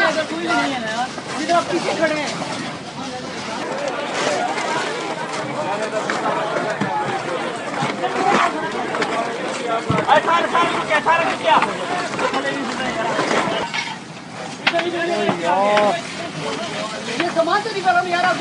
अगर कोई भी नहीं है ना यार, इधर आप पीछे खड़े हैं। ये सामान से निकालो यार आप